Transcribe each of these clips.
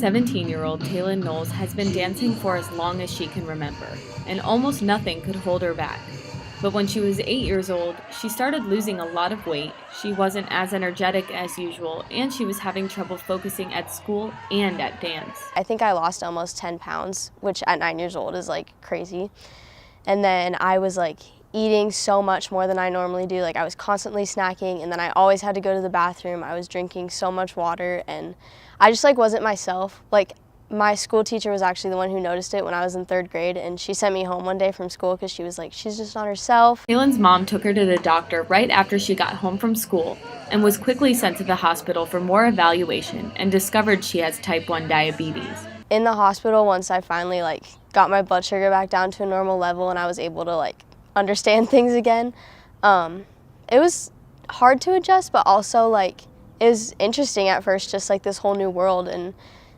17-year-old Taylin Knowles has been dancing for as long as she can remember, and almost nothing could hold her back. But when she was 8 years old, she started losing a lot of weight, she wasn't as energetic as usual, and she was having trouble focusing at school and at dance. I think I lost almost 10 pounds, which at 9 years old is like crazy. And then I was like eating so much more than I normally do. Like I was constantly snacking, and then I always had to go to the bathroom. I was drinking so much water, and I just like wasn't myself. Like my school teacher was actually the one who noticed it when I was in 3rd grade, and she sent me home one day from school because she was like, she's just not herself. Taylin's mom took her to the doctor right after she got home from school and was quickly sent to the hospital for more evaluation and discovered she has type 1 diabetes. In the hospital, once I finally like got my blood sugar back down to a normal level and I was able to like understand things again, it was hard to adjust, but also like it was interesting at first, just like this whole new world, and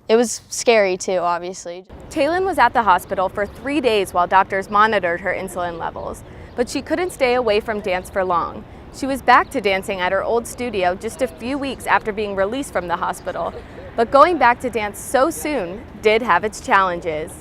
it was scary too, obviously. Taylin was at the hospital for 3 days while doctors monitored her insulin levels, but she couldn't stay away from dance for long. She was back to dancing at her old studio just a few weeks after being released from the hospital, but going back to dance so soon did have its challenges.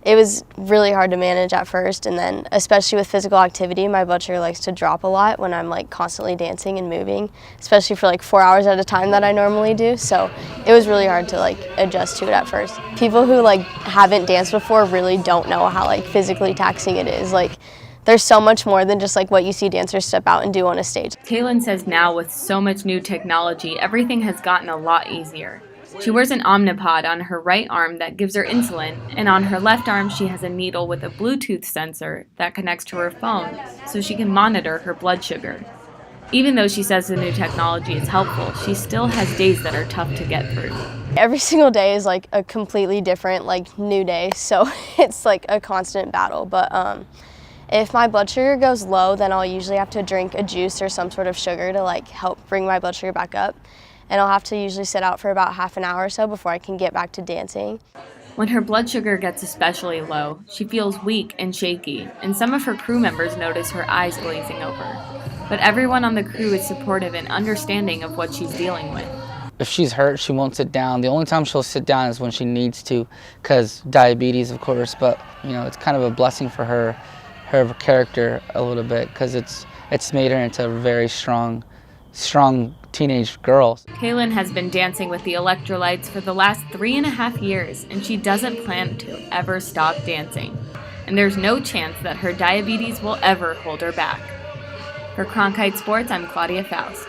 It was really hard to manage at first, and then especially with physical activity, my blood sugar likes to drop a lot when I'm like constantly dancing and moving, especially for like 4 hours at a time that I normally do. So it was really hard to like adjust to it at first. People who like haven't danced before really don't know how like physically taxing it is. Like there's so much more than just like what you see dancers step out and do on a stage. Taylin says now with so much new technology, everything has gotten a lot easier. She wears an Omnipod on her right arm that gives her insulin, and on her left arm she has a needle with a Bluetooth sensor that connects to her phone so she can monitor her blood sugar. Even though she says the new technology is helpful, she still has days that are tough to get through. Every single day is like a completely different like new day, so it's like a constant battle. But if my blood sugar goes low, then I'll usually have to drink a juice or some sort of sugar to like help bring my blood sugar back up. And I'll have to usually sit out for about half an hour or so before I can get back to dancing. When her blood sugar gets especially low, she feels weak and shaky, and some of her crew members notice her eyes glazing over. But everyone on the crew is supportive and understanding of what she's dealing with. If she's hurt, she won't sit down. The only time she'll sit down is when she needs to, because diabetes, of course, but you know, it's kind of a blessing for her character a little bit, because it's made her into a very strong teenage girl. Taylin has been dancing with the electrolytes for the last 3.5 years, and she doesn't plan to ever stop dancing. And there's no chance that her diabetes will ever hold her back. For Cronkite Sports, I'm Claudia Faust.